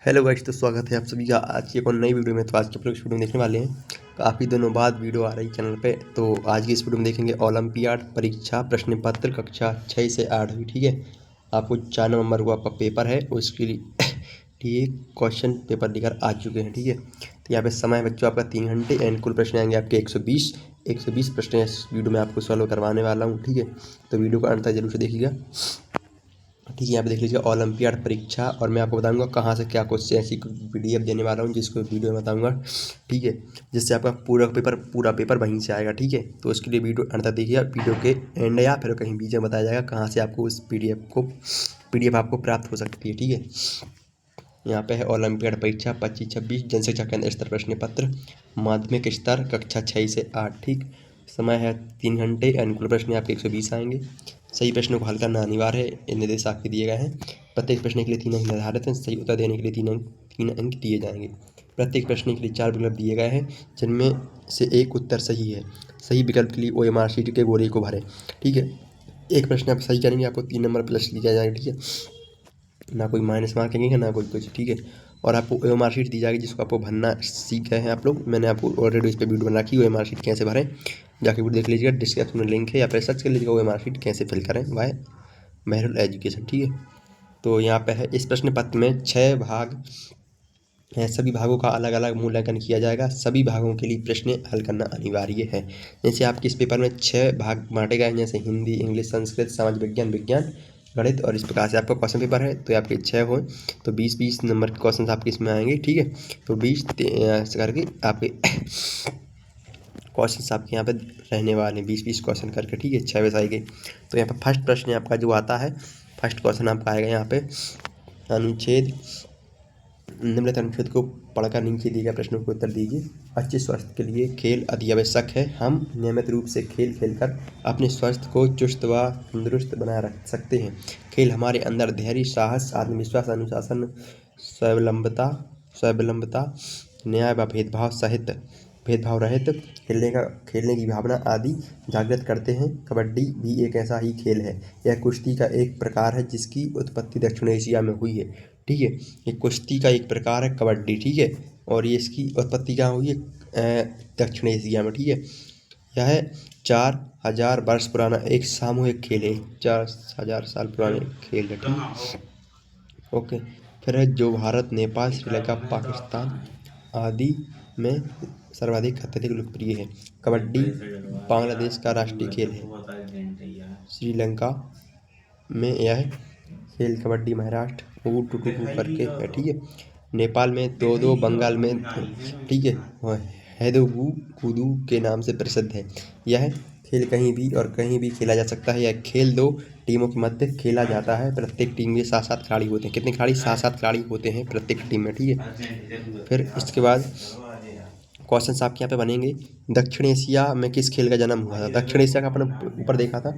Hello guys, तो स्वागत है आप सभी का आज की एक और नई वीडियो में। तो आज के वीडियो में देखने वाले हैं, काफ़ी दिनों बाद वीडियो आ रही चैनल पे। तो आज की इस वीडियो में देखेंगे ओलंपियाड परीक्षा प्रश्न पत्र कक्षा 6 से 8वीं। ठीक है, आपको 4 नवंबर को आपका पेपर है, उसके लिए क्वेश्चन पेपर लेकर आ चुके हैं। ठीक है, तो यहाँ पे समय है बच्चों आपका 3 घंटे एंड कुल प्रश्न आएंगे आपके 120 प्रश्न इस वीडियो में आपको सॉल्व करवाने वाला हूँ। ठीक है, तो वीडियो को अंत तक जरूर से देखिएगा। ठीक है, यहाँ पे देख लीजिए ओलंपियाड परीक्षा, और मैं आपको बताऊंगा कहाँ से क्या क्वेश्चन ऐसी PDF देने वाला हूँ जिसको वीडियो में बताऊंगा। ठीक है, जिससे आपका पूरा पेपर वहीं से आएगा। ठीक है, तो उसके लिए वीडियो अंत तक देखिएगा। वीडियो के एंड या फिर कहीं बीच में बताया जाएगा कहाँ से आपको उस PDF आपको प्राप्त हो सकती है। ठीक है, यहाँ पे है ओलंपियाड परीक्षा 25-26 जनशिक्षा केंद्र स्तर प्रश्न पत्र माध्यमिक स्तर कक्षा 6 से 8। ठीक, समय है 3 घंटे, अनुकूल प्रश्न आपके 120 आएंगे। सही प्रश्नों को हल करना अनिवार्य है, निर्देश आपके दिए गए हैं। प्रत्येक प्रश्न के लिए 3 अंक निर्धारित हैं, सही उत्तर देने के लिए 3 अंक दिए जाएंगे। प्रत्येक प्रश्न के लिए 4 विकल्प दिए गए हैं, जिनमें से एक उत्तर सही है। सही विकल्प के लिए OMR शीट के गोले को भरें। ठीक है, एक प्रश्न आप सही करेंगे आपको 3 नंबर प्लस लिया जाएगा। ठीक है, ना कोई माइनस मार्किंग है ना कोई कुछ। ठीक है, और आपको OMR शीट दी जाएगी जिसको आपको भरना सीख गए हैं आप लोग। मैंने आपको ऑलरेडी इस पर वीडियो बना रखी है, OMR शीट कैसे भरें, जाके वीडियो देख लीजिएगा। डिस्क्रिप्शन में लिंक है, या फिर सर्च कर लीजिएगा OMR शीट कैसे फिल करें बाय मेहरुल एजुकेशन। ठीक है, तो यहाँ पे है इस प्रश्न पत्र में 6 भाग हैं, सभी भागों का अलग अलग मूल्यांकन किया जाएगा। सभी भागों के लिए प्रश्न हल करना अनिवार्य है। जैसे आपके इस पेपर में 6 भाग बांटे गए हैं, जैसे हिंदी, इंग्लिश, संस्कृत, समाज विज्ञान, गणित, और इस प्रकार से आपका क्वेश्चन पेपर है। तो आपके 6 हो तो 20-20 नंबर के क्वेश्चन आपके इसमें आएंगे। ठीक है, तो 20 करके आपके क्वेश्चन आपके यहाँ पे रहने वाले हैं, 20-20 क्वेश्चन करके। ठीक है, 6 वैसे आएंगे। तो यहाँ पे फर्स्ट प्रश्न आपका जो आता है, फर्स्ट क्वेश्चन आपका आएगा यहाँ पे अनुच्छेद निम्नलिखित अनुच्छेद को पढ़कर नीचे दिए गए प्रश्नों के उत्तर दीजिए। अच्छे स्वास्थ्य के लिए खेल अति आवश्यक है। हम नियमित रूप से खेल खेलकर अपने स्वास्थ्य को चुस्त व तंदुरुस्त बनाए रख सकते हैं। खेल हमारे अंदर धैर्य, साहस, आत्मविश्वास, अनुशासन, स्वावलंबता, न्याय व भेदभाव रहित खेलने की भावना आदि जागृत करते हैं। कबड्डी भी एक ऐसा ही खेल है। यह कुश्ती का एक प्रकार है जिसकी उत्पत्ति दक्षिण एशिया में हुई है। ठीक है, ये कुश्ती का एक प्रकार है कबड्डी। ठीक है, और ये इसकी उत्पत्ति कहाँ हुई है? दक्षिण एशिया में। ठीक है, यह 4000 वर्ष पुराना एक सामूहिक खेल है। 4000 साल पुराने खेल है। ठीक, ओके। फिर है जो भारत, नेपाल, श्रीलंका, पाकिस्तान आदि में सर्वाधिक अत्यधिक लोकप्रिय है। कबड्डी बांग्लादेश का राष्ट्रीय खेल है। श्रीलंका में यह खेल कबड्डी महाराष्ट्र टू करके है। ठीक है, नेपाल में दो बंगाल में। ठीक है, हैदोगू कूदू के नाम से प्रसिद्ध है। यह खेल कहीं भी और कहीं भी खेला जा सकता है। यह खेल 2 टीमों के मध्य खेला जाता है। प्रत्येक टीम में 7-7 खिलाड़ी होते हैं। कितने खिलाड़ी? 7-7 खिलाड़ी होते हैं प्रत्येक टीम में। ठीक है, फिर इसके बाद क्वेश्चन आपके यहाँ पे बनेंगे। दक्षिण एशिया में किस खेल का जन्म हुआ था? दक्षिण एशिया का अपने ऊपर देखा था,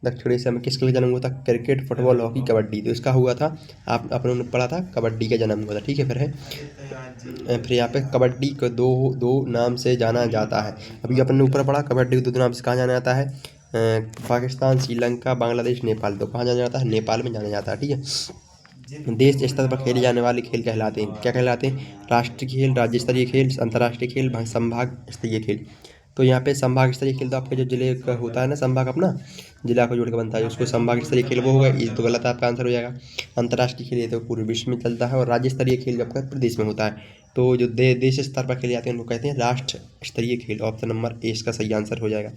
दक्षिण एशिया में किस खेल का जन्म हुआ था? Cricket, football, hockey, kabaddi. तो इसका हुआ था, आप अपने पढ़ा था, कबड्डी का जन्म हुआ था। ठीक है, फिर यहाँ पे कबड्डी को दो नाम से जाना जाता है। अभी अपन ने ऊपर पढ़ा कबड्डी को 2 नाम से कहाँ जाना जाता है? पाकिस्तान, श्रीलंका, बांग्लादेश, नेपाल। तो कहाँ जाना जाता है? नेपाल में जाना जाता है। ठीक है, देश स्तर पर खेले जाने वाले खेल कहलाते हैं, क्या कहलाते हैं? राष्ट्रीय खेल, राज्य स्तरीय खेल, अंतर्राष्ट्रीय खेल, संभाग स्तरीय खेल। तो यहाँ पे संभाग स्तरीय खेल तो आपके जो जिले का होता है ना, संभाग अपना जिला को जोड़ के बनता है, उसको संभाग स्तरीय खेल वो होगा। ये तो गलत आपका आंसर हो जाएगा। अंतर्राष्ट्रीय खेल ये तो पूरे विश्व में चलता है, और राज्य स्तरीय खेल जो आपका प्रदेश में होता है। तो जो देश स्तर पर खेले जाते हैं उनको कहते हैं राष्ट्र स्तरीय खेल। ऑप्शन नंबर ए इसका सही आंसर हो जाएगा।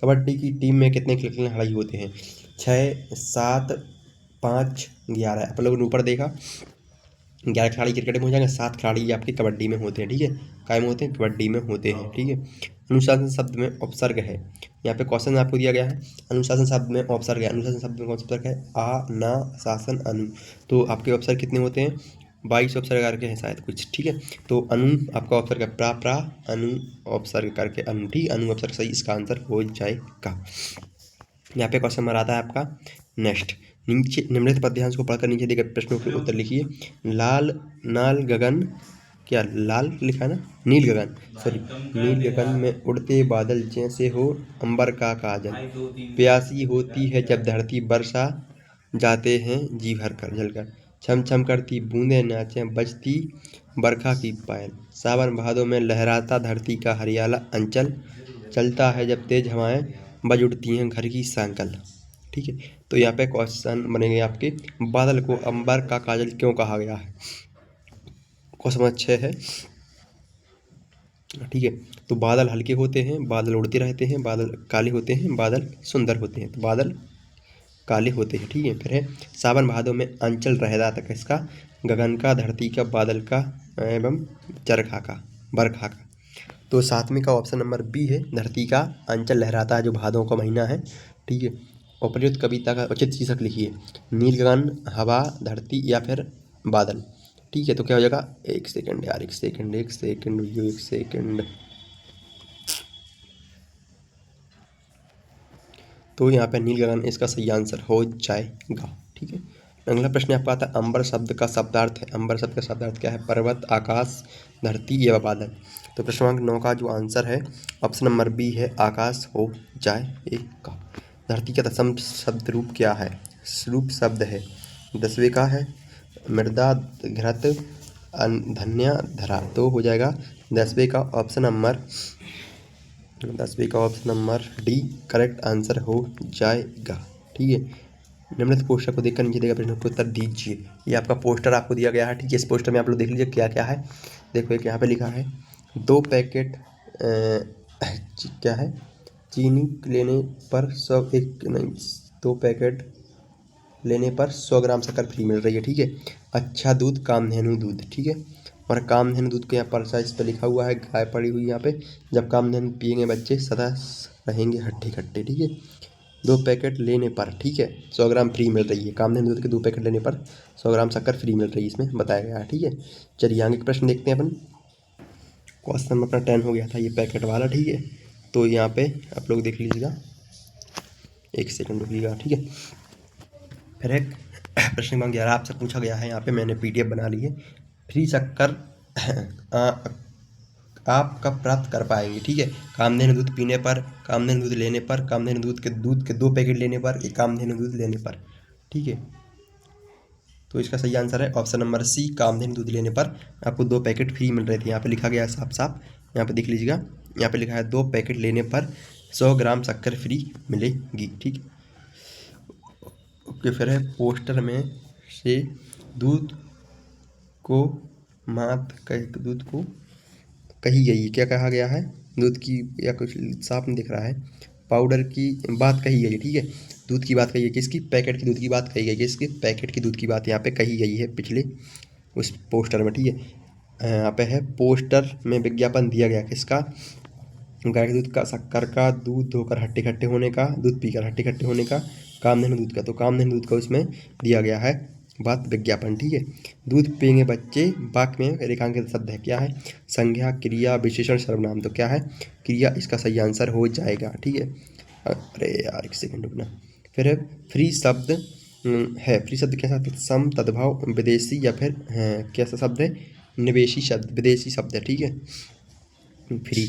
कबड्डी की टीम में कितने खिलाड़ी होते हैं? 6, 7, 5, 11। आप लोगों ने ऊपर देखा 11 खिलाड़ी क्रिकेट में हो जाएंगे, 7 खिलाड़ी आपके कबड्डी में होते हैं। ठीक है, काय में होते हैं? कबड्डी में होते हैं। ठीक है, अनुशासन शब्द में उपसर्ग है। यहाँ पे क्वेश्चन आपको दिया गया है, अनुशासन शब्द में उपसर्ग है। अनुशासन शब्द में कौन सा उपसर्ग है? आ, ना, शासन, अनु। तो आपके उपसर्ग कितने होते हैं? 22 उपसर्ग करके हैं शायद कुछ। ठीक है, तो अनु आपका उपसर्ग है प्रा अनु उपसर्ग करके अनु। ठीक, अनु उपसर्ग सही, इसका आंसर हो जाएगा। यहाँ पे क्वेश्चन नंबर आता है आपका नेक्स्ट। नीचे निम्नलिखित पद्यांश को पढ़कर नीचे दिए गए प्रश्नों के उत्तर लिखिए। नाल गगन, क्या लाल लिखा है ना? नील गगन में उड़ते बादल जैसे हो अंबर का काजल। प्यासी होती है जब धरती, बरसा जाते हैं जी भर कर जलकर। छम छम करती बूंदें नाचें बजती बरखा की पायल। सावन भादों में लहराता धरती का हरियाला अंचल, चलता है जब तेज हवाएं बज उठती हैं घर की सांकल। ठीक है, तो यहाँ पे क्वेश्चन बनेंगे आपके, बादल को अंबर का काजल क्यों कहा गया है। क्वेश्चन 6 है। ठीक है, तो बादल हल्के होते हैं, बादल उड़ते रहते हैं, बादल काले होते हैं, बादल सुंदर होते हैं। तो बादल काले होते हैं। ठीक है, फिर है सावन भादों में अंचल रहता किसका, गगन का, धरती का, बादल का एवं चरखा का, बरखा का। तो 7वें का ऑप्शन नंबर बी है, धरती का अंचल लहराता है जो भादों का महीना है। ठीक है, उपयुक्त कविता का उचित शीर्षक लिखिए, नील गगन, हवा, धरती या फिर बादल। ठीक है, तो क्या हो जाएगा, एक सेकंड यार, एक सेकंड एक सेकंड। तो यहाँ पे नील गगन इसका सही आंसर हो जाएगा। ठीक है, अगला प्रश्न आपका आता है, अंबर शब्द का शब्दार्थ है। अंबर शब्द का शब्दार्थ क्या है, पर्वत, आकाश, धरती या बादल। तो प्रश्न क्रमांक 9 का जो आंसर है ऑप्शन नंबर बी है, आकाश हो जाएगा। धरती का दसम शब्द रूप क्या है, रूप शब्द है। 10वें का है मृदा, घृत, धन्या, धरा। तो हो जाएगा 10वें का option number D correct answer हो जाएगा। ठीक है, निम्नलिखित पोस्टर को देखकर नीचे दिए गए प्रश्न को उत्तर दीजिए। ये आपका पोस्टर आपको दिया गया है। ठीक है, इस पोस्टर में आप लोग देख लीजिए क्या क्या है। देखो एक यहाँ पे लिखा है 2 पैकेट क्या है, चीनी लेने पर 2 पैकेट लेने पर 100 ग्राम शक्कर फ्री मिल रही है। ठीक है, अच्छा दूध कामधेनु दूध। ठीक है, और कामधेनु दूध के यहाँ पर साइज पे लिखा हुआ है, गाय पड़ी हुई यहाँ पे, जब कामधेनु पियेंगे बच्चे सदा रहेंगे हट्टे खट्टे। ठीक है, 2 पैकेट लेने पर, ठीक है, 100 ग्राम फ्री मिल रही है। कामधेनु दूध के 2 पैकेट लेने पर 100 ग्राम शक्कर फ्री मिल रही है, इसमें बताया गया है। ठीक है, चलिए आगे के प्रश्न देखते हैं अपन। क्वेश्चन नंबर अपना 10 हो गया था ये पैकेट वाला। ठीक है, तो यहाँ पे आप लोग देख लीजिएगा, एक सेकंड रुकिएगा। ठीक है, फिर एक प्रश्न नंबर 11 आपसे पूछा गया है। यहाँ पे मैंने PDF बना ली है, फ्री शक्कर आप कब प्राप्त कर पाएंगे। ठीक है, कामधेनु दूध पीने पर, कामधेनु दूध लेने पर, कामधेनु दूध के 2 पैकेट लेने पर, एक कामधेनु दूध लेने पर। ठीक है, तो इसका सही आंसर है ऑप्शन नंबर सी, कामधेनु दूध लेने पर आपको 2 पैकेट फ्री मिल रहे थे। यहाँ पे लिखा गया है साफ साफ, यहाँ पे देख लीजिएगा, यहाँ पे लिखा है 2 पैकेट लेने पर 100 ग्राम शक्कर फ्री मिलेगी। ठीक, ओके, फिर है पोस्टर में से दूध को दूध को कही गई, क्या कहा गया है, दूध की, या कुछ साफ नहीं दिख रहा है, पाउडर की बात कही गई है। ठीक है, दूध की बात कही है, किसकी, पैकेट की दूध की बात कही गई, किसके, पैकेट की दूध की बात यहाँ पे कही गई है पिछले उस पोस्टर में। ठीक है, यहाँ पे है पोस्टर में विज्ञापन दिया गया किसका, गाय के दूध का, शक्कर का, दूध धोकर हट्टे खट्टे होने का, दूध पीकर हट्टे खट्टे होने का, कामधेनु दूध का। तो कामधेनु दूध का उसमें दिया गया है बात विज्ञापन। ठीक है, दूध पिएंगे बच्चे वाक्य में रेखांकित शब्द है, क्या है, संज्ञा, क्रिया, विशेषण, सर्वनाम। तो क्या है, क्रिया इसका सही आंसर हो जाएगा। ठीक है, अरे यार एक सेकंड रुकना। फिर है फ्री शब्द है, फ्री शब्द कैसा, सम, तद्भव, विदेशी या फिर कैसा शब्द है, निवेशी शब्द, विदेशी शब्द है। ठीक है, फ्री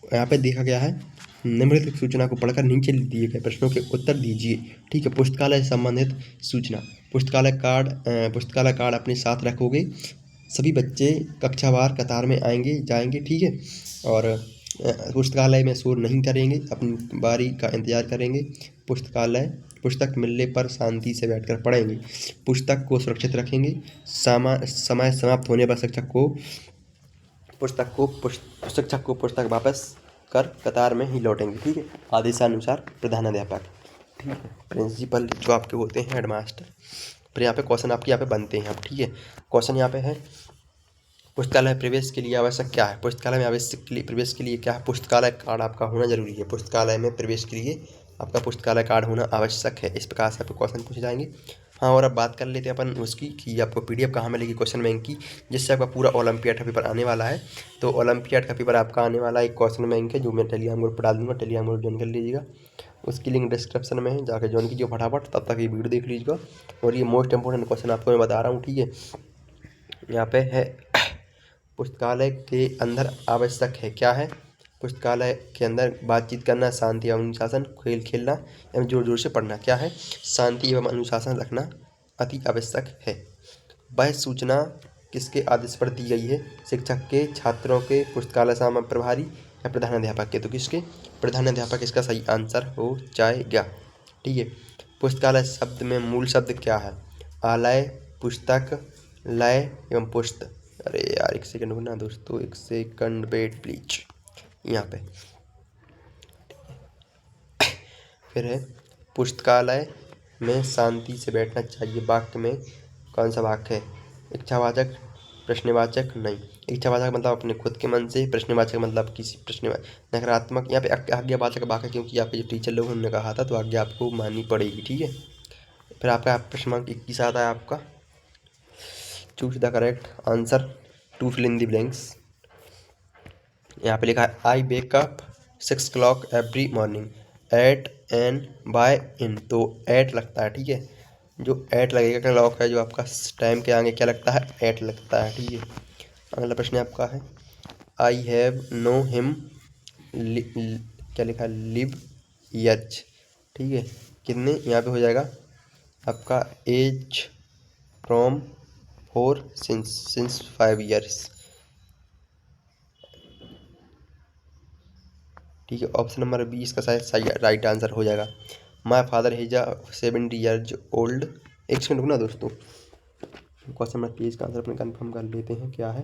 यहाँ पे देखा गया है, निम्नलिखित सूचना को पढ़कर नीचे दिए गए प्रश्नों के उत्तर दीजिए। ठीक है, पुस्तकालय से संबंधित सूचना, पुस्तकालय कार्ड अपने साथ रखोगे, सभी बच्चे कक्षावार कतार में आएंगे जाएंगे। ठीक है, और पुस्तकालय में शोर नहीं करेंगे, अपनी बारी का इंतजार करेंगे, पुस्तक मिलने पर शांति से बैठकर पढ़ेंगे, पुस्तक को सुरक्षित रखेंगे, समय समाप्त होने पर शिक्षक को पुस्तक वापस कर कतार में ही लौटेंगे। ठीक है, आदेशानुसार प्रधानाध्यापक, ठीक है, प्रिंसिपल जो आपके होते हैं, हेडमास्टर। फिर यहाँ पे क्वेश्चन आपके यहाँ पे बनते हैं अब। ठीक है, क्वेश्चन यहाँ पे है, पुस्तकालय प्रवेश के लिए आवश्यक क्या है, पुस्तकालय में आवश्यक प्रवेश के लिए क्या है, पुस्तकालय कार्ड आपका होना जरूरी है, पुस्तकालय में प्रवेश के लिए आपका पुस्तकालय कार्ड होना आवश्यक है। इस प्रकार से आपको क्वेश्चन पूछे जाएंगे। हाँ, और अब बात कर लेते हैं अपन उसकी कि आपको PDF कहाँ मिलेगी क्वेश्चन बैंक की, जिससे आपका पूरा ओलंपियाड का पेपर आने वाला है। तो ओलंपियाड का पेपर आपका आने वाला एक क्वेश्चन बैंक है, जो मैं टेलीग्राम ग्रुप पर डाल दूँगा, टेलीग्राम ग्रुप ज्वाइन कर लीजिएगा, उसकी लिंक डिस्क्रिप्शन में है, जाकर ज्वाइन कीजिए फटाफट। तब तक ये वीडियो देख लीजिएगा, और ये मोस्ट इंपॉर्टेंट क्वेश्चन आपको मैं बता रहा हूँ। ठीक है, यहाँ पे है, पुस्तकालय के अंदर आवश्यक है, क्या है, पुस्तकालय के अंदर बातचीत करना, शांति एवं अनुशासन, खेल खेलना एवं जोर जोर से पढ़ना, क्या है, शांति एवं अनुशासन रखना अति आवश्यक है। वह सूचना किसके आदेश पर दी गई है? शिक्षक के, छात्रों के, पुस्तकालय सामग्री प्रभारी या प्रधानाध्यापक के? तो किसके? प्रधानाध्यापक इसका सही आंसर हो जाएगा। ठीक है। पुस्तकालय शब्द में मूल शब्द क्या है? आलय, पुस्तक, लय एवं पुस्त। अरे यार एक सेकंड रुकना दोस्तों, एक सेकंड वेट प्लीज। यहाँ पे फिर है पुस्तकालय में शांति से बैठना चाहिए, वाक्य में कौन सा वाक्य है? इच्छावाचक, प्रश्नवाचक? नहीं, इच्छावाचक मतलब अपने खुद के मन से, प्रश्नवाचक मतलब किसी प्रश्न, नकारात्मक। यहाँ पे आज्ञावाचक वाक्य, क्योंकि आपके जो टीचर लोगों ने कहा था तो आज्ञा आपको माननी पड़ेगी। ठीक है। फिर आपका प्रश्न नंबर 21 आता है आपका, choose the correct answer to fill in the blanks. यहाँ पे लिखा है I wake up 6 o'clock every morning at on by in. तो एट लगता है। ठीक है। जो एट लगेगा क्लॉक है, जो आपका टाइम के आगे क्या लगता है? एट लगता है। ठीक है। अगला प्रश्न आपका है आई हैव नो हिम, क्या लिखा है? लिव यच। ठीक है। कितने यहाँ पे हो जाएगा आपका? Age from 4 since 5 years। ठीक है। ऑप्शन नंबर बी इसका शायद सही राइट आंसर हो जाएगा। माई father is a 70 years old. एक सेकंड रुकना दोस्तों, क्वेश्चन नंबर 23 का आंसर अपने कंफर्म कर लेते हैं क्या है।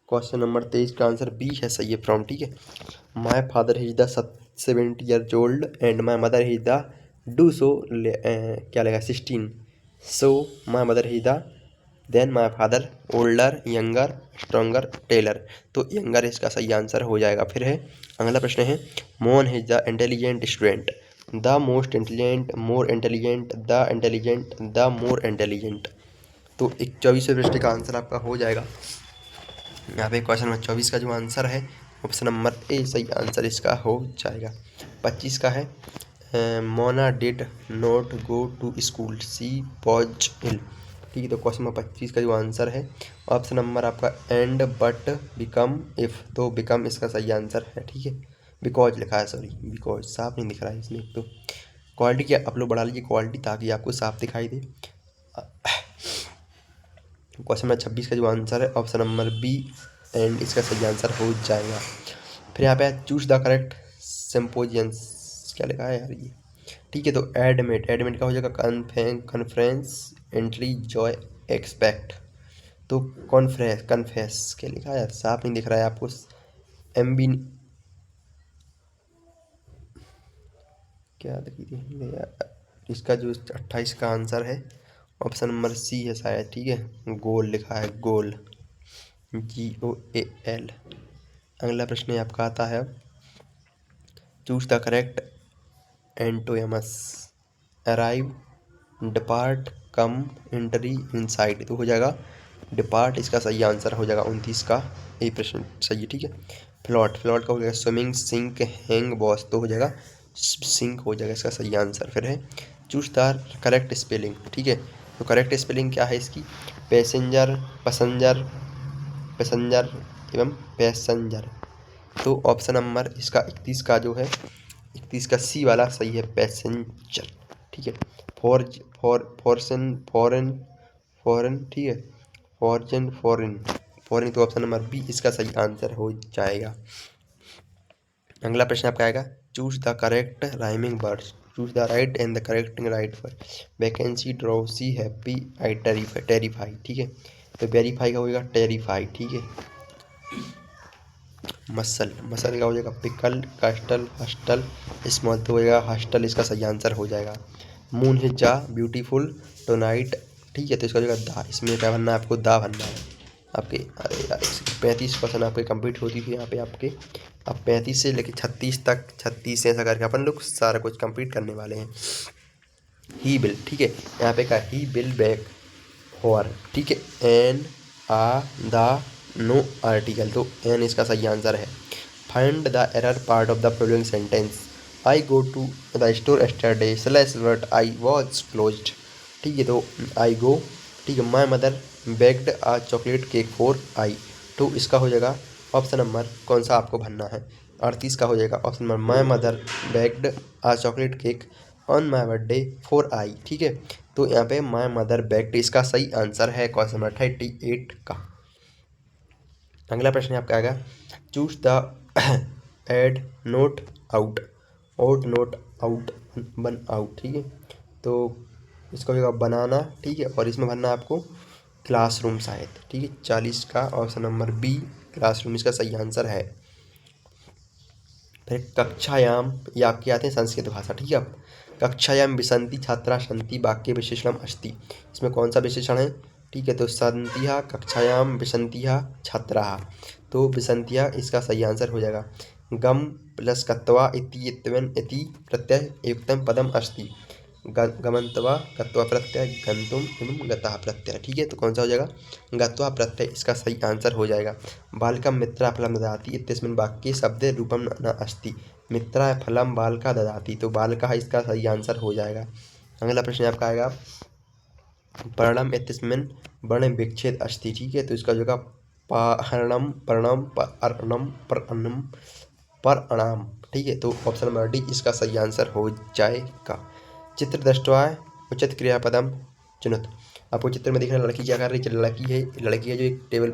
क्वेश्चन नंबर 23 का आंसर बी है, सही है फ्रॉम। ठीक है। My father is the 70 years old and my mother is the do so, क्या लगा? 16। So my mother is the, then my father older, younger, stronger, taller. तो यंगर इसका सही आंसर हो जाएगा। फिर है अगला प्रश्न है Mohan is the intelligent student, the most intelligent, more intelligent, the intelligent, the more intelligent. तो 24वें प्रश्न का आंसर आपका हो जाएगा। यहाँ पे क्वेश्चन नंबर 24 का जो आंसर है ऑप्शन नंबर ए सही आंसर इसका हो जाएगा। 25 का है Mona did not go to school, she was ill. ठीक है। तो क्वेश्चन नंबर 25 का जो आंसर है ऑप्शन नंबर आपका एंड, बट, बिकम, इफ। तो बिकम इसका सही आंसर है। ठीक है। बिकॉज लिखा है, सॉरी बिकॉज साफ नहीं दिख रहा है इसमें। तो क्वालिटी क्या आप लोग बढ़ा लीजिए क्वालिटी, ताकि आपको साफ दिखाई दे। क्वेश्चन नंबर 26 का जो आंसर है ऑप्शन नंबर बी एंड इसका सही आंसर हो जाएगा। फिर यहाँ पे चूज द करेक्ट सिम्पोजियंस, क्या लिखा है यार ये? ठीक है। तो एडमिट, एडमिट का हो जाएगा कॉन्फ्रेंस, एंट्री, जॉय, एक्सपेक्ट। तो कॉन्फ्रेंस, कन्फेस, क्या लिखा है यार? साफ नहीं दिख रहा है आपको। एम बी, क्या देखिए यार, इसका जो 28 का आंसर है ऑप्शन नंबर सी है शायद। ठीक है। गोल लिखा है, गोल, GOAL। अगला प्रश्न आपका आता है choose the correct antonyms, arrive, depart, come, entry, inside. तो हो जाएगा डिपार्ट इसका सही आंसर हो जाएगा। 29 का ये प्रश्न सही है। ठीक है। फ्लॉट, फ्लॉट का हो जाएगा स्विमिंग, सिंक, हैंग, बॉस। तो हो जाएगा सिंक हो जाएगा इसका सही आंसर। फिर है चूज द करेक्ट स्पेलिंग। ठीक है। तो करेक्ट स्पेलिंग क्या है इसकी? पैसेंजर, पैसेंजर, पैसेंजर एवं पैसेंजर। तो ऑप्शन नंबर इसका 31 का जो है 31 का सी वाला सही है, पैसेंजर। ठीक है। Foreign, foreign, foreign. ठीक है। Foreign, foreign, foreign. तो ऑप्शन नंबर बी इसका सही आंसर हो जाएगा। अगला प्रश्न आपका आएगा choose the correct rhyming words, choose the right and the correct right word. Vacancy, drowsy, happy, eye, terrify. ठीक है। तो वेरीफाई का होगा टेरिफाई। ठीक है। मसल, मसल का हो जाएगा पिकल, कास्टल, हॉस्टल, स्मॉल। तो होएगा हॉस्टल इसका सही आंसर हो जाएगा। मून है जा, ब्यूटीफुल, टोनाइट। ठीक है। तो इसका हो जाएगा दा, इसमें क्या बनना है आपको? दा बनना है आपके। अरे यार 35% आपके कंप्लीट होती थी यहाँ पे आपके। अब 35 से लेकर 36 तक, 36 से ऐसा करके अपन लोग सारा कुछ कंप्लीट करने वाले हैं। ही बिल। ठीक है। यहाँ पे का ही बिल बैक होर। ठीक है। एन, आ, दा, नो, आर्टिकल। तो एन इसका सही आंसर है। Find the error part of the following sentence, I go to the store yesterday slash but I was closed. ठीक है। तो आई गो। ठीक है। My mother baked a chocolate cake for I. तो इसका हो जाएगा ऑप्शन नंबर कौन सा आपको भरना है? 38 का हो जाएगा option number my mother baked a chocolate cake on my birthday 4 I, ठीक है। तो यहाँ पे माई मदर बेक्ड, इसका सही आंसर है क्वेश्चन नंबर 38 का। अगला प्रश्न आपका आएगा, choose the odd one out, odd one out, one out, ठीक है। तो इसका होगा बनाना, ठीक है, और इसमें भरना आपको क्लासरूम शायद, ठीक है। 40 का ऑप्शन नंबर बी क्लासरूम इसका सही आंसर है। फिर कक्षायाम, ये आपके आते हैं संस्कृत भाषा, ठीक है। अब कक्षायाम विसंति छात्रा सन्ति वाक्य विशेषणम अस्ति, इसमें कौन सा विशेषण है, ठीक है। तो सन्तिहा कक्षायाम विसंतिहा छात्राः, तो विसंतिहा इसका सही आंसर हो जाएगा। गम प्लस कत्वा इति इत्वेन इति प्रत्यय युक्तम पदम अस्ति, गमंतवा गत्वा प्रत्यय गंतुम एवं गतः प्रत्यय, ठीक है। तो कौन सा हो जाएगा, गत्वा प्रत्यय इसका सही आंसर हो जाएगा। बालिका मित्रा फलम ददाति इत्यस्मिन् वाक्ये शब्दे रूपम न अस्ति, मित्रा फलम बालिका ददाति, तो बालिका इसका सही आंसर हो जाएगा। अगला प्रश्न आपका आएगा, पर्णम इत्यस्मिन् वर्ण विच्छेद अस्ति, ठीक है। तो इसका जो होगा पर्णम पर्णम पर्णम पर्णम पर्णाम, ठीक है। तो ऑप्शन नंबर डी इसका सही आंसर हो जाएगा। चित्र दृष्ट्वा उचित क्रियापदम चुनत, आपको चित्र में दिख रहा है लड़की क्या कर रही है, लड़की है जो एक टेबल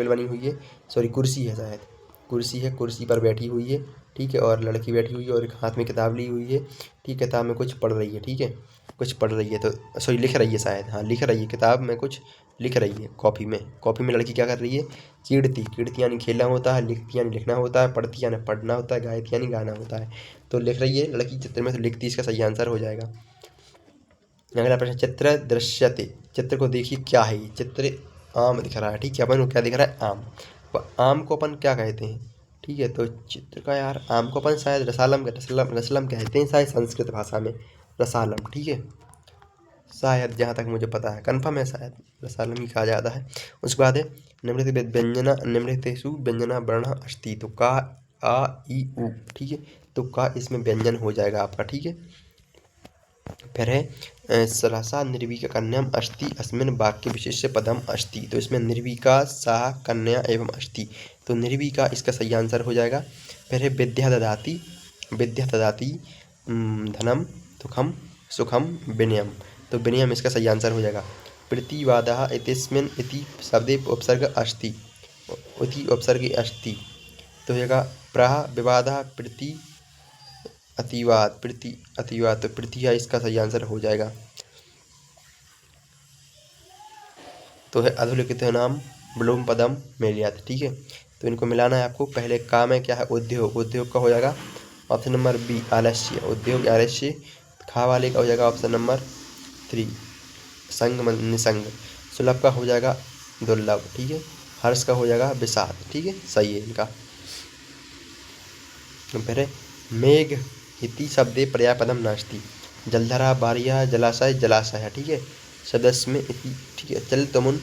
बनी हुई है, सॉरी कुर्सी है शायद, कुर्सी है, कुर्सी पर बैठी हुई है, ठीक है। और लड़की बैठी हुई है और एक हाथ में किताब ली हुई है, ठीक है। किताब में कुछ पढ़ रही है, ठीक है, कुछ पढ़ रही है, तो सॉरी लिख रही है शायद, हाँ लिख रही है, किताब में कुछ लिख रही है। कॉपी में लड़की क्या कर रही है, कीड़ती यानी खेलना होता है, लिखती यानी लिखना होता है, पढ़ती यानी पढ़ना होता है, गायती यानी गाना होता है। तो लिख रही है लड़की चित्र में, तो लिखती इसका सही आंसर हो जाएगा। अगला प्रश्न, चित्र दृश्यते, चित्र को देखिए क्या है, चित्र आम दिख रहा है, ठीक है। अपन को क्या दिख रहा है, आम। तो आम को अपन क्या कहते हैं, ठीक है। तो चित्र का यार आम को अपन शायद रसलम कहते हैं शायद संस्कृत भाषा में, रसालम, ठीक है, शायद जहाँ तक मुझे पता है, कन्फर्म है, शायद रसालम ही कहा जाता है। उसके बाद है निम्नलिखितेषु व्यंजना वर्ण अस्ति, तो का आ ई उ, ठीक है। तो का इसमें व्यंजन हो जाएगा आपका, ठीक है। फिर है सरसा निर्विका कन्याम अस्ति अस्मिन् वाक्य विशेष्य पदम अस्ति, तो इसमें निर्विका सा कन्या एवं अस्ति, तो निर्विका इसका सही आंसर हो जाएगा। फिर है विद्या ददाति धनम सुखम सुखम विनयम, तो विनयम इसका सही आंसर हो जाएगा। प्रतिवादः इत्यस्मिन् इति शब्दे उपसर्ग अस्ति, इति उपसर्गे अस्ति, तो हो जाएगा प्रह विवादः प्रति अतिवाद तो प्रतिया इसका सही आंसर हो जाएगा। तो है अधोलिखित नाम ब्लूम पदम मेलियात, ठीक है। तो इनको मिलाना है आपको। पहले का में क्या है, उद्योग का हो जाएगा ऑप्शन नंबर बी आलस्य, उद्योग आलस्य। खा वाले का हो जाएगा ऑप्शन नंबर 3 संग निसंग। सुलभ का हो जाएगा दुर्लभ, ठीक है। हर्ष का हो जाएगा विषाद, ठीक है, सही है इनका। फिर है मेघ इति शब्दे पर्यायपदम नास्ति, जलधरा बारिया जलाशय, ठीक है। शब्दस्म इति, ठीक है। चलितमुन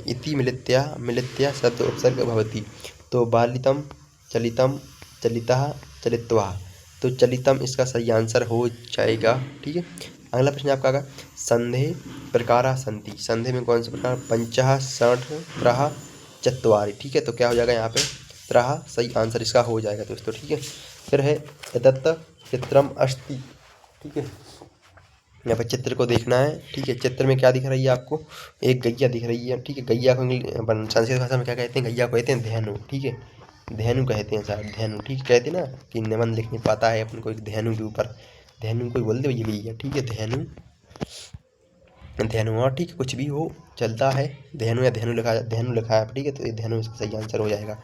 इति मिलित्या शब्द उपसर्ग भवति, तो बालितम चलितम चलितः चलित्वा, तो चलितम इसका सही आंसर हो जाएगा, ठीक है। अगला प्रश्न आपका आगा, संधे प्रकारा सन्ति, संधे में कौन सा प्रकार, पंचः षट् त्रः चत्वारि, ठीक है। तो क्या हो जाएगा यहाँ पे, त्रः सही आंसर इसका हो जाएगा दोस्तों, ठीक है। फिर है दत्त चित्रम अस्ति, ठीक है। यहाँ पर चित्र को देखना है, ठीक है। चित्र में क्या दिख रही है आपको, एक गैया दिख रही है, ठीक है। गैया को संस्कृत भाषा में क्या कहते हैं, गैया को कहते हैं धेनु, ठीक है। धेनु कहते हैं शायद, धेनु, ठीक कहते हैं ना कि निबंध लिख नहीं पाता है अपन को, एक धेनु के ऊपर धेनु कोई बोल दे ये गैया, ठीक है। धेनु और ठीक है, कुछ भी हो चलता है, धेनु या धेनु लिखा है, ठीक है। तो ये धेनु इसका सही आंसर हो जाएगा।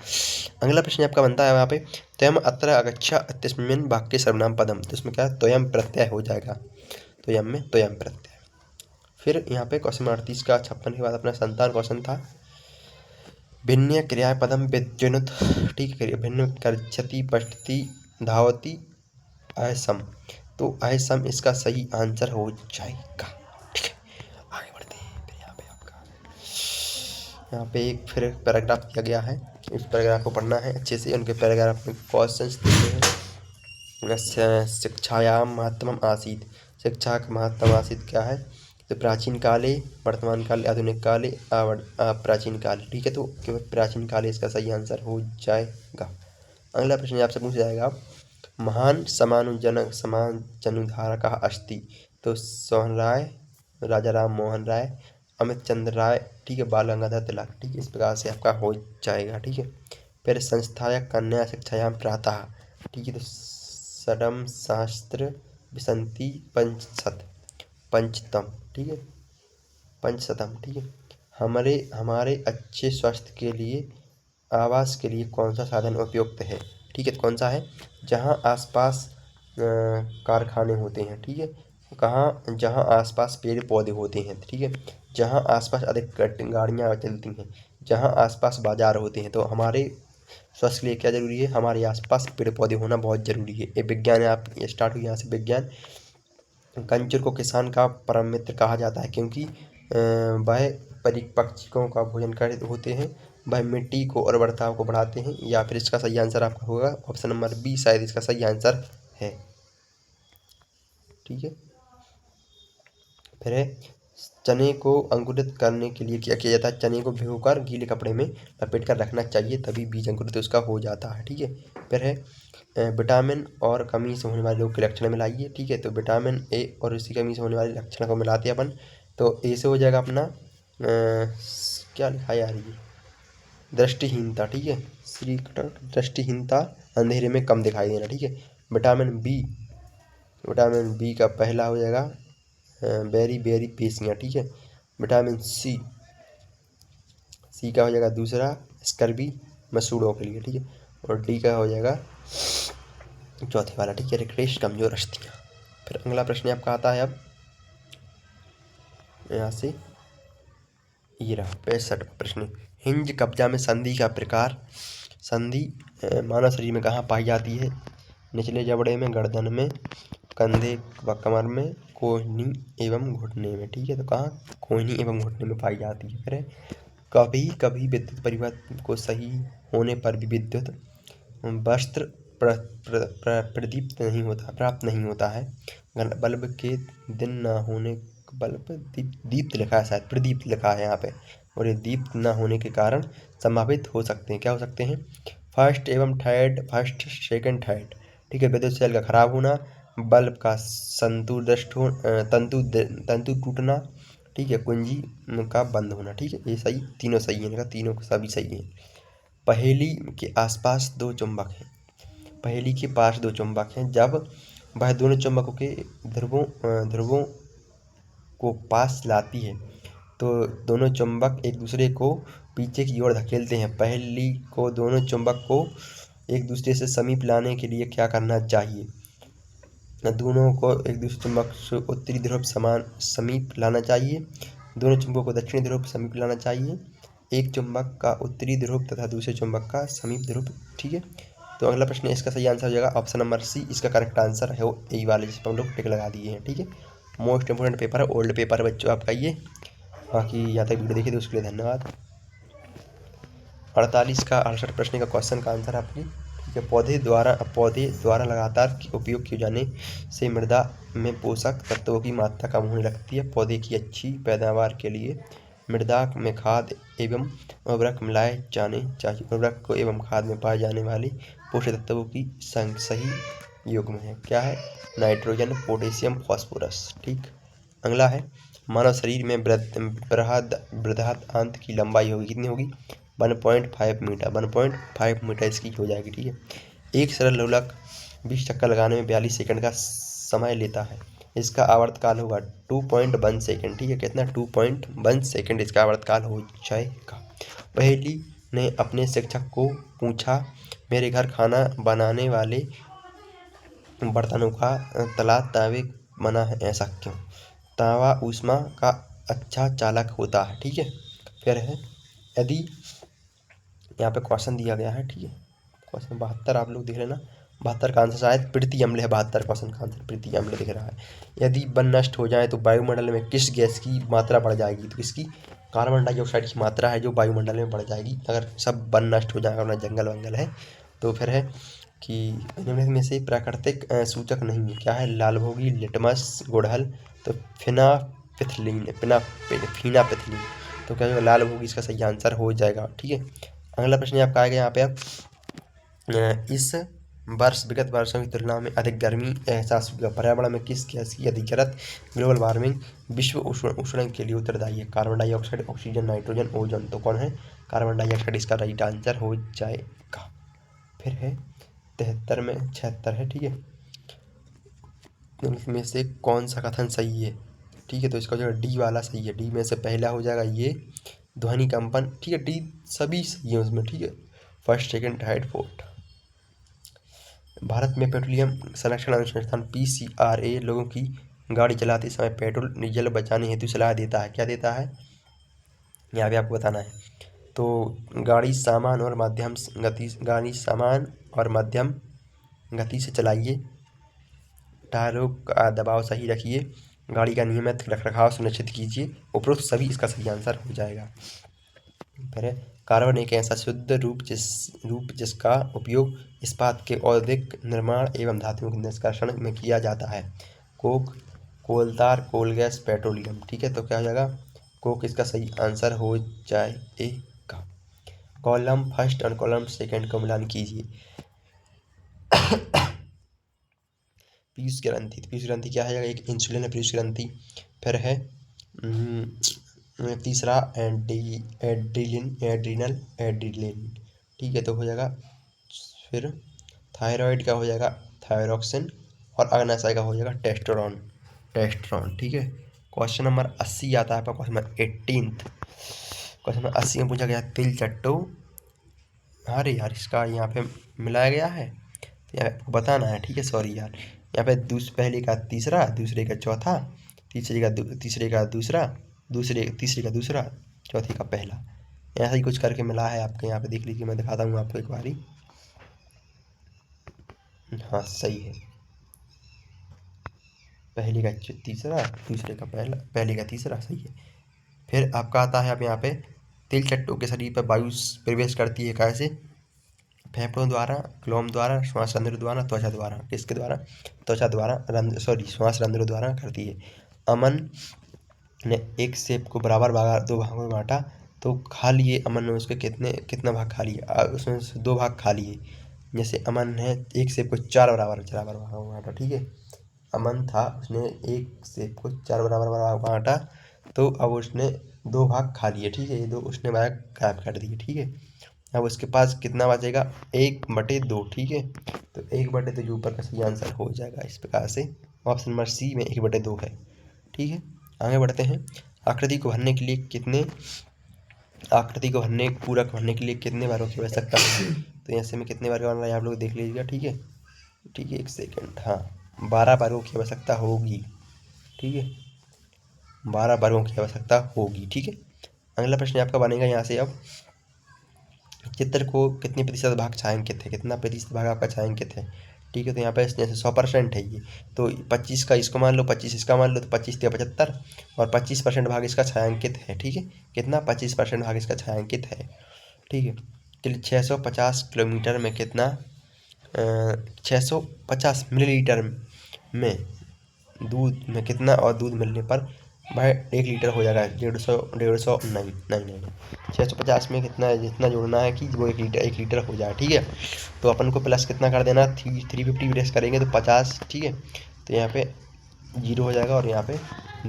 अगला प्रश्न आपका बनता है यहाँ पे, त्वयम् अत्र आगच्छ इत्यस्मिन् वाक्ये सर्वनाम पदम, तो इसमें क्या है, त्वयम् प्रत्यय हो जाएगा, त्वयम् में त्वयम् प्रत्यय। फिर यहाँ पे क्वेश्चन 38 का 56 के बाद अपना संतान क्वेश्चन था, भिन्न क्रियापदम विद्युनुत, ठीक है। भिन्न गच्छति पठति धावति असम, तो असम इसका सही आंसर हो जाएगा, ठीक है। आगे बढ़ते हैं। फिर यहाँ पे एक फिर पैराग्राफ दिया गया है, इस पैराग्राफ को पढ़ना है अच्छे से। उनके पैराग्राफ में क्वेश्चंस दिए हैं। शिक्षायाम महत्तमम आसीत्, शिक्षा का महत्तम आसीत् क्या है, तो प्राचीन काले, वर्तमान काले, आधुनिक काले, प्राचीन काले, ठीक है। तो केवल प्राचीन काले इसका सही आंसर हो जाएगा। अगला प्रश्न आपसे पूछा जाएगा, महान समाजनुधारकः अस्ति। तो सोहन राय, राजा राम मोहन राय, अमित चंद्र राय, ठीक है, बाल गंगाधर तिलक, ठीक है। इस प्रकार से आपका हो जाएगा, ठीक है। फिर संस्थाया कन्या शिक्षायां प्रातः, ठीक है। तो षडम शास्त्र विसंति पंचतम, ठीक है, पंचशतम, ठीक है। हमारे अच्छे स्वास्थ्य के लिए आवास के लिए कौन सा साधन उपयुक्त है, ठीक है। तो कौन सा है? जहाँ आसपास कारखाने होते हैं, ठीक है। जहाँ आसपास पेड़ पौधे होते हैं, ठीक है। जहाँ आसपास अधिक गाड़ियाँ चलती हैं, जहाँ आसपास बाजार होते हैं। तो हमारे स्वास्थ्य के लिए क्या जरूरी है? हमारे आसपास पेड़ पौधे होना बहुत जरूरी है। ये विज्ञान है, आप स्टार्ट हुई यहाँ से विज्ञान। कंजर को किसान का परम मित्र कहा जाता है क्योंकि वह पक्षियों का भोजन कर होते हैं, वह मिट्टी को उर्वरता को बढ़ाते हैं। या फिर इसका सही आंसर आपका होगा ऑप्शन नंबर बी, शायद इसका सही आंसर है, ठीक है। फिर है चने को अंकुरित करने के लिए क्या किया जाता है? चने को भिगोकर गीले कपड़े में लपेट कर रखना चाहिए, तभी बीज अंकुरित उसका हो जाता है, ठीक है। फिर है विटामिन और कमी से होने वाले रोग के लक्षण मिलाइए, ठीक है। तो विटामिन ए और इसी कमी से होने वाले लक्षण को मिलाते हैं अपन। तो ए से हो जाएगा अपना क्या लिखा है यार, ये दृष्टिहीनता, ठीक है। दृष्टिहीनता, अंधेरे में कम दिखाई देना, ठीक है। विटामिन बी का पहला हो जाएगा बेरी पेशियाँ, ठीक है। विटामिन सी का हो जाएगा दूसरा स्कर्वी, मसूड़ों के लिए, ठीक है। और डी का हो जाएगा चौथे वाला, ठीक है, रिक्वेस्ट कमजोर अस्थियाँ। फिर अगला प्रश्न आपका आता है अब यहाँ से, ये रहा 65 प्रश्न। हिंज कब्जा में संधि का प्रकार। संधि मानव शरीर में कहाँ पाई जाती है? निचले जबड़े में, गर्दन में, कंधे व कमर में, कोहनी एवं घुटने में, ठीक है। तो कहाँ? कोहनी एवं घुटने में पाई जाती है। फिर कभी कभी विद्युत परिवर्तन को सही होने पर भी विद्युत वस्त्र प्राप्त नहीं होता है। बल्ब के दिन न होने, बल्ब दीप्त लिखा है, शायद प्रदीप्त लिखा है यहाँ पे, और ये दीप्त न होने के कारण संभावित हो सकते हैं। क्या हो सकते हैं? फर्स्ट सेकंड थर्ड, ठीक है। विद्युत सेल का खराब होना, बल्ब का तंतु टूटना, ठीक है, कुंजी का बंद होना, ठीक है। ये सही, तीनों सही है, तीनों सभी सही है। पहेली के आसपास दो चुंबक हैं। पहेली के पास दो चुंबक हैं, जब वह दोनों चुंबकों के ध्रुवों को पास लाती है तो दोनों चुंबक एक दूसरे को पीछे की ओर धकेलते हैं। पहेली को दोनों चुंबक को एक दूसरे से समीप लाने के लिए क्या करना चाहिए? दोनों को एक दूसरे चुंबक से उत्तरी ध्रुव समीप लाना चाहिए, दोनों चुंबकों को दक्षिणी ध्रुव समीप लाना चाहिए, एक चुंबक का उत्तरी ध्रुव तथा दूसरे चुंबक का समीप ध्रुव, ठीक है। तो अगला प्रश्न, इसका सही आंसर हो जाएगा ऑप्शन नंबर सी, इसका करेक्ट आंसर है वो यही वाले जिस पर हम लोग टिक लगा दिए हैं, ठीक है। मोस्ट इंपोर्टेंट पेपर है, ओल्ड पेपर है बच्चों आपका ये। बाकी यहाँ तक वीडियो देखिए तो उसके लिए धन्यवाद। 48 का 68 प्रश्न का क्वेश्चन का आंसर आपकी, ठीक है। पौधे द्वारा लगातार उपयोग किए जाने से मृदा में पोषक तत्वों की मात्रा कम होने लगती है। पौधे की अच्छी पैदावार के लिए मृदा में खाद एवं उर्वरक मिलाए जाने चाहिए। उर्वरक को एवं खाद में पाए जाने वाले पोषक तत्वों की सही युग्म है, क्या है? नाइट्रोजन, पोटेशियम, फास्फोरस, ठीक। अगला है मानव शरीर में बृहदान्त्र की लंबाई होगी, कितनी होगी? 1.5 मीटर, 1.5 मीटर इसकी हो जाएगी, ठीक है। एक सरल लोलक 20 चक्कर लगाने में 42 सेकंड का समय लेता है, इसका आवर्तकाल होगा 2.1 सेकंड, ठीक है। कितना? 2.1 सेकंड इसका आवर्तकाल हो जाएगा। पहेली ने अपने शिक्षक को पूछा, मेरे घर खाना बनाने वाले बर्तनों का तला तावे बना है, ऐसा क्यों? तावा ऊष्मा का अच्छा चालक होता है, ठीक है। फिर है यदि यहाँ पे क्वेश्चन दिया गया है, ठीक है, क्वेश्चन 72 आप लोग देख लेना। 72 का आंसर शायद प्रीति अम्ल है, 72 क्वेश्चन का आंसर प्रीति अम्ल दिख रहा है। यदि वन नष्ट हो जाए तो वायुमंडल में किस गैस की मात्रा बढ़ जाएगी? तो किसकी? कार्बन डाइऑक्साइड की मात्रा है जो वायुमंडल में बढ़ जाएगी अगर सब वन नष्ट हो जाएगा, अपना जंगल वंगल है तो। फिर है कि निम्नलिखित में से प्राकृतिक सूचक नहीं है, क्या है? लालभोगी, लिटमस, गुड़हल, तो फिनापिथलीन, तो क्या होगा? लालभोगी इसका सही आंसर हो जाएगा, ठीक है। अगला प्रश्न आपका आएगा यहाँ पे, आप इस वर्ष विगत वर्षों की तुलना में अधिक गर्मी एहसास हुआ। पर्यावरण में किस गैस की अधिकतर ग्लोबल वार्मिंग विश्व उष्णन के लिए उत्तरदायी है? Carbon dioxide, oxygen, nitrogen, ozone. तो कौन है? कार्बन डाइऑक्साइड इसका राइट आंसर हो जाएगा। फिर है 73 में 76 है, ठीक है। इनमें से कौन सा कथन सही है? ठीक है, तो इसका जो डी वाला सही है। डी में से पहला हो जाएगा ये ध्वनि कंपन, ठीक है। डी सभी सही है उसमें, ठीक है। First, second, third, fourth. Bharat में पेट्रोलियम संरक्षण अनुसंधान PCRA लोगों की गाड़ी चलाते समय पेट्रोल डीजल बचाने हेतु सलाह देता है। क्या देता है? यहाँ पे आपको बताना है। तो गाड़ी सामान और मध्यम गति से चलाइए, टायरों का दबाव सही रखिए, गाड़ी का नियमित रखरखाव सुनिश्चित कीजिए। उपरोक्त सभी इसका सही आंसर हो जाएगा। फिर है कार्बन एक ऐसा शुद्ध रूप जिसका उपयोग इस्पात के औद्योगिक निर्माण एवं धातुओं के निष्कर्षण में किया जाता है। Coke, coal tar, coal gas, petroleum. ठीक है, तो क्या हो जाएगा? कोक इसका सही आंसर हो जाएगा। कॉलम फर्स्ट और कॉलम सेकंड को मिलान कीजिए। पीयूष ग्रंथि, पीयूष ग्रंथि क्या है? एक इंसुलिन है पीयूष ग्रंथि। फिर है तीसरा एड्रिनल। ठीक है, तो हो जाएगा फिर थायराइड का हो जाएगा थायरोक्सिन, और अग्नाशय का हो जाएगा टेस्टोस्टेरोन। ठीक है। क्वेश्चन नंबर 80 आता है आपका, क्वेश्चन नंबर 18। क्वेश्चन नंबर 80 में पूछा गया तिल चट्टो। अरे यार, इसका यहाँ पे मिलाया गया है, तो यहाँ आपको बताना है। ठीक है, सॉरी यार। यहाँ पे पहले का तीसरा, दूसरे का चौथा, तीसरे का दूसरा, तीसरे का दूसरा, चौथे का पहला, ऐसा ही कुछ करके मिला है आपके। यहाँ पे देख लीजिए, मैं दिखाता हूँ आपको एक बारी। हाँ, सही है। पहले का तीसरा, दूसरे का पहला, पहले का तीसरा, सही है। फिर आपका आता है अब यहाँ पे तिल चट्टों के शरीर पर वायु प्रवेश करती है कैसे? फेफड़ों द्वारा, क्लोम द्वारा, श्वास रंध्र द्वारा, त्वचा द्वारा। किसके द्वारा? त्वचा द्वारा, श्वास रंध्र द्वारा करती है। अमन ने एक सेब को बराबर दो भागों में बांटा, तो खा लिए अमन ने उसके कितना भाग खा लिए? उसमें से 2 भाग खा लिए। जैसे अमन ने एक सेब को 4 बराबर भागों में बांटा, ठीक है। अमन था, उसने एक सेब को 4 बराबर बांटा, तो अब उसने 2 भाग खा लिए, ठीक है। ये 2 उसने भाग गायब कर दिए, ठीक है। अब उसके पास कितना बचेगा? 1/2, ठीक है। तो 1/2 जो ऊपर का सही आंसर हो जाएगा इस प्रकार से। ऑप्शन नंबर सी में 1/2 है, ठीक है। आगे बढ़ते हैं। आकृति को भरने के लिए पूरक भरने के लिए कितने बारों की आवश्यकता होगी? तो ऐसे में कितने बार करना है आप लोग देख लीजिएगा, ठीक है। ठीक है, 1 सेकेंड। हाँ, 12 बारों की आवश्यकता होगी, ठीक है। 12 बारों की आवश्यकता होगी, ठीक है। अगला प्रश्न आपका बनेगा यहाँ से। अब चित्र को कितने प्रतिशत भाग छायांकित है? कितना प्रतिशत भाग आपका छायांकित है? ठीक है, तो यहाँ पे जैसे 100% है ये, तो 25 का इसको मान लो, 25 इसका मान लो, तो 25 × 75, और 25% भाग इसका छायांकित है, ठीक है। कितना? 25% भाग इसका छायांकित है, ठीक है। चलिए, 650 किलोमीटर में कितना 650 मिलीलीटर में दूध में कितना, और दूध मिलने पर भाई 1 लीटर हो जाएगा? 150 नहीं, 650 में कितना जितना जोड़ना है कि वो 1 लीटर हो जाए, ठीक है। तो अपन को प्लस कितना कर देना? 350 प्लस करेंगे तो 50, ठीक है। तो यहाँ पे 0 हो जाएगा, और यहाँ पे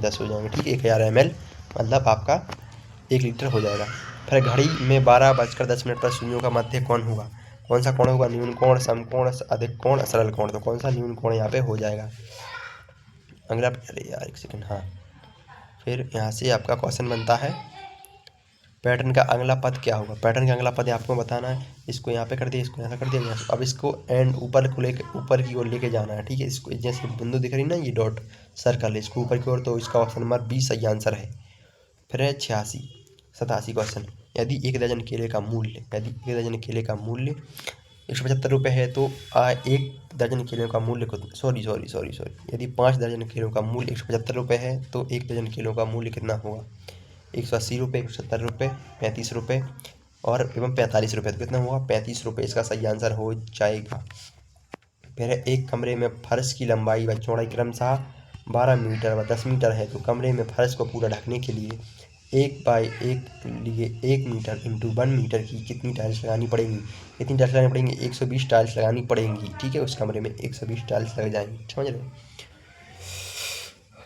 10 हो जाएंगे, ठीक है। 1000 ml मतलब आपका 1 लीटर हो जाएगा। फिर घड़ी में 12:10 पर सुइयों का मध्य कौन होगा? कौन सा कोण होगा? न्यून कोण, समकोण, अधिक कोण, सरल कोण। तो कौन सा न्यून कोण यहाँ पे हो जाएगा? अगला, अरे यार 1 सेकेंड। हाँ, फिर यहाँ से आपका क्वेश्चन बनता है पैटर्न का अगला पद क्या होगा? पैटर्न का अगला पद आपको बताना है। इसको यहाँ पे कर दिया, इसको यहाँ कर दिया, अब इसको एंड ऊपर की ओर लेके जाना है, ठीक है। इसको जैसे बिंदु दिख रही ना, ये डॉट सर्कल, इसको ऊपर की ओर, तो इसका ऑप्शन नंबर 20 सही आंसर है। फिर है 87 क्वेश्चन। यदि 1 दर्जन केले का मूल्य 175 रुपये है, तो 1 दर्जन केलों का मूल्य सॉरी, यदि 5 दर्जन केलों का मूल्य 175 रुपये है, तो 1 दर्जन केलों का मूल्य कितना होगा? 180 रुपये, 170 रुपये, 35 रुपये और एवं 45 रुपये। तो कितना होगा? 35 रुपये इसका सही आंसर हो जाएगा। फिर एक कमरे में फर्श की लंबाई व चौड़ाई क्रमशः 12 मीटर व 10 मीटर है, तो कमरे में फर्श को पूरा ढकने के लिए 1/1 लिए 1 मीटर इंटू 1 मीटर की कितनी टाइल्स लगानी पड़ेंगी? कितनी टाइल्स लगानी पड़ेंगी? 120 टाइल्स लगानी पड़ेंगी, ठीक है। उस कमरे में 120 टाइल्स लग जाएंगी, समझ रहे हो।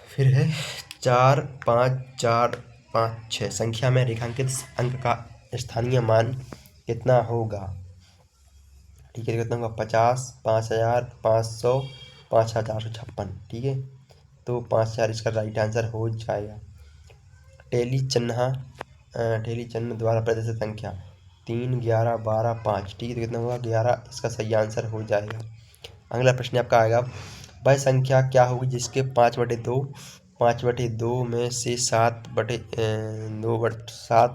फिर है 4 5 4 5 6 संख्या में रेखांकित अंक का स्थानीय मान कितना होगा? ठीक है, कितना होगा? 50, 5000, 500, 5456, ठीक है। तो 5000 इसका राइट आंसर हो जाएगा। टेली चिन्ह द्वारा प्रदर्शित संख्या 3 11 12 5, ठीक है। तो कितना होगा? 11 इसका सही आंसर हो जाएगा। अगला प्रश्न आपका आएगा, वह संख्या क्या होगी जिसके 5/2 में से 7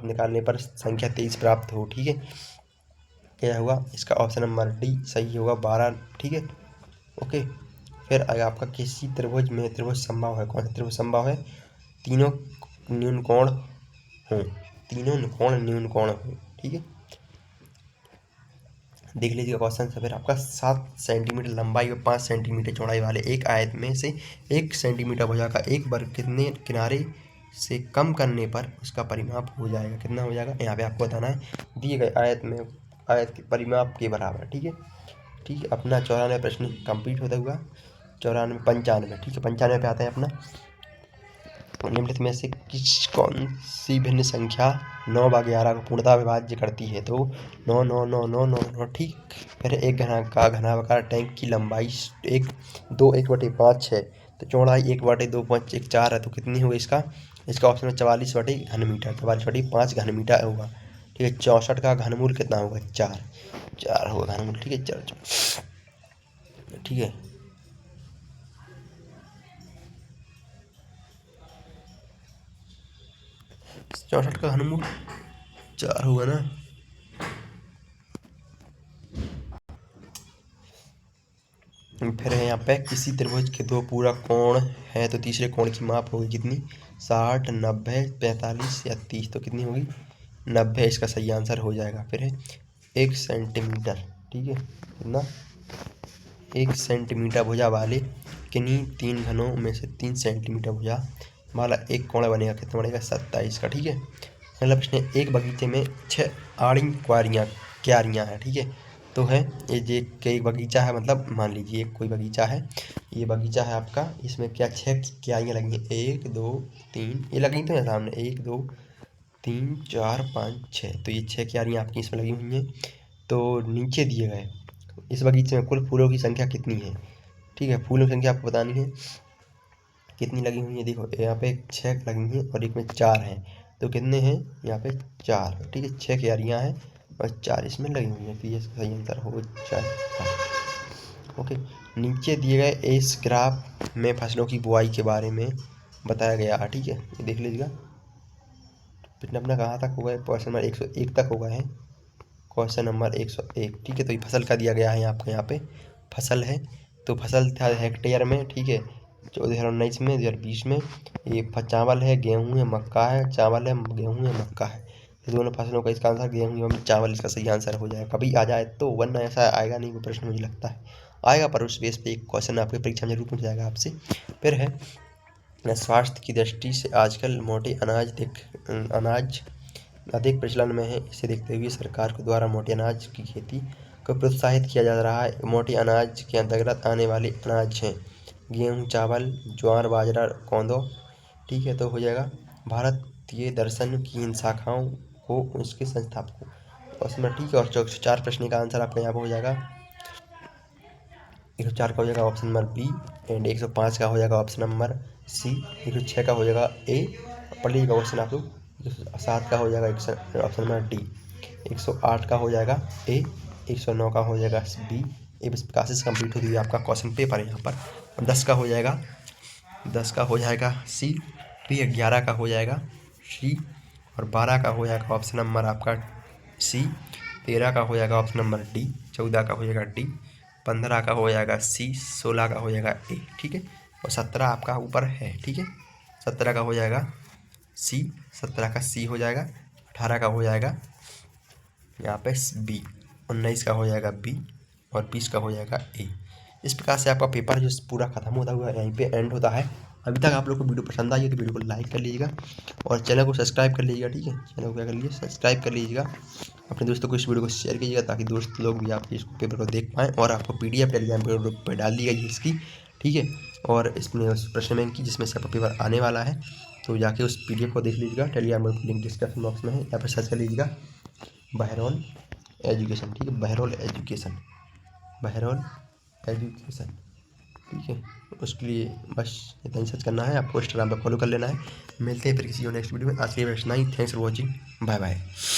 निकालने पर संख्या 23 प्राप्त हो, ठीक है। क्या होगा? इसका ऑप्शन नंबर डी सही होगा, 12, ठीक है। ओके। फिर आएगा आपका, किसी त्रिभुज में त्रिभुज संभव है? कौन सा त्रिभुज संभव है? तीनों न्यून कोण हो, न्यून कोण हो, ठीक है। देख लीजिएगा क्वेश्चन से। फिर आपका 7 सेंटीमीटर लंबाई और 5 सेंटीमीटर चौड़ाई वाले एक आयत में से 1 सेंटीमीटर भुजा का एक वर्ग कितने किनारे से कम करने पर उसका परिमाप हो जाएगा? कितना हो जाएगा यहाँ पे आपको बताना है। दिए गए आयत के परिमाप के बराबर, ठीक है। ठीक है, अपना 94 प्रश्न कंप्लीट होता हुआ 95 ठीक है। 95 पे आता है अपना, निम्नलिखित में से कौन सी भिन्न संख्या 9/11 को पूर्णतः विभाज्य करती है? तो 9 9 9 9 9 9, ठीक। फिर एक घनाकार टैंक की लंबाई 1/5 है, तो चौड़ाई 1/2 4 है, तो कितनी होगी इसका? इसका ऑप्शन है 44/घन मीटर, 44/5 घन मीटर होगा, ठीक है। 64 का घनमूल कितना होगा? 4 होगा घनमूल, ठीक है। 4, ठीक है। 64 का घनमूल 4 होगा ना। फिर है यहाँ पे, किसी त्रिभुज के 2 पूरक कोण है तो तीसरे कोण की माप होगी कितनी? 60, 90, 45 या 30, तो कितनी होगी? 90 इसका सही आंसर हो जाएगा। फिर है 1 सेंटीमीटर, ठीक है। कितना? 1 सेंटीमीटर भुजा वाले किन्हीं 3 घनों में से 3 सेंटीमीटर भुजा वाला एक कोण बनेगा, कितना बनेगा? 27 का, ठीक है। अगला प्रश्न है, एक बगीचे में 6 आड़ी क्यारियाँ हैं, ठीक है। तो है ये एक बगीचा है, मतलब मान लीजिए कोई बगीचा है, ये बगीचा है आपका, इसमें क्या 6 क्यारियाँ लगी हैं? 1 2 3, ये लगी तो है सामने, 1 2 3 4 5 6, तो ये 6 क्यारियाँ आपकी इसमें लगी हुई हैं। तो नीचे दिए गए इस बगीचे में कुल फूलों की संख्या कितनी है? ठीक है, फूलों की संख्या आपको बतानी है, कितनी लगी हुई है। देखो यहाँ पे 6 लगी हैं और एक में 4 हैं, तो कितने हैं यहाँ पे? 4, ठीक है। 6 क्यारियाँ हैं और 4 इसमें लगी हुई हैं, तो ये सही आंसर हो जाएगा। ओके। नीचे दिए गए इस ग्राफ में फसलों की बुआई के बारे में बताया गया है, ठीक है। ये देख लीजिएगा प्रश्न अपना कहाँ तक होगा? क्वेश्चन नंबर 101 तक होगा है, क्वेश्चन नंबर 101, ठीक है। तो ये फसल का दिया गया है आपको, यहाँ पे फसल है, तो फसल था हेक्टेयर में, ठीक है। 2019 में, 2020 में ये चावल है, गेहूँ है, मक्का है, चावल है, गेहूँ है, मक्का है, ये दोनों फसलों का इसका आंसर गेहूँ एवं चावल इसका सही आंसर हो जाएगा। कभी आ जाए तो, वरना ऐसा आएगा नहीं कोई प्रश्न, मुझे लगता है आएगा, पर उस बेस पे एक क्वेश्चन आपकी परीक्षा में जरूर पूछ जाएगा आपसे। फिर है, स्वास्थ्य की दृष्टि से आजकल मोटे अनाज अधिक प्रचलन में है, इसे देखते हुए सरकार के द्वारा मोटे अनाज की खेती को प्रोत्साहित किया जा रहा है। मोटे अनाज के अंतर्गत आने वाले अनाज हैं गेहूँ, चावल, ज्वार, बाजरा, कोदो, ठीक है। तो हो जाएगा भारतीय दर्शन की इन शाखाओं को उसके संस्थापकों, उसमें, ठीक है। और 104 प्रश्न का आंसर आपका यहाँ पर हो जाएगा, 104 का हो जाएगा ऑप्शन नंबर बी, एंड 105 का हो जाएगा ऑप्शन नंबर सी, 106 का हो जाएगा ए, पढ़ लीजिएगा क्वेश्चन आप लोग। 107 का हो जाएगा ऑप्शन नंबर डी, 108 का हो जाएगा ए, 109 का हो जाएगा बी। ये बस क्लासेस कंप्लीट होती है, आपका क्वेश्चन पेपर है यहाँ पर। 10 का हो जाएगा सी, ठीक है। 11 का हो जाएगा सी, और 12 का हो जाएगा ऑप्शन नंबर आपका सी, 13 का हो जाएगा ऑप्शन नंबर डी, 14 का हो जाएगा डी, 15 का हो जाएगा सी, 16 का हो जाएगा ए, ठीक है। और 17 आपका ऊपर है, ठीक है। 17 का हो जाएगा सी, 17 का सी हो जाएगा, 18 का हो जाएगा यहाँ पे बी, 19 का हो जाएगा बी, और 20 का हो जाएगा ए। इस प्रकार से आपका पेपर जो पूरा खत्म होता हुआ यहीं पे एंड होता है। अभी तक आप लोग को वीडियो पसंद आई है तो वीडियो को लाइक कर लीजिएगा और चैनल को सब्सक्राइब कर लीजिएगा। ठीक है, चैनल को क्या कर लीजिए, सब्सक्राइब कर लीजिएगा। अपने दोस्तों को इस वीडियो को शेयर कीजिएगा ताकि दोस्त लोग भी आपके इस पेपर को देख पाएँ। और आपको PDF टेलीग्राम ग्रुप पर डाल दी गई है इसकी। ठीक है, और इसमें उस प्रश्न बैंक की जिसमें से आपका पेपर आने वाला है, तो जाके उस PDF को देख लीजिएगा। Telegram group link description box में है, यहाँ पर सर्च कर लीजिएगा बहरौल एजुकेशन। ठीक है, बहरौल एजुकेशन, बहरौल एजुकेशन। ठीक है, उसके लिए बस इतना ही सर्च करना है, आपको इंस्टाग्राम पर फॉलो कर लेना है। मिलते हैं फिर किसी और नेक्स्ट वीडियो में। आज के लिए बस इतना ही। Thanks for watching, bye bye.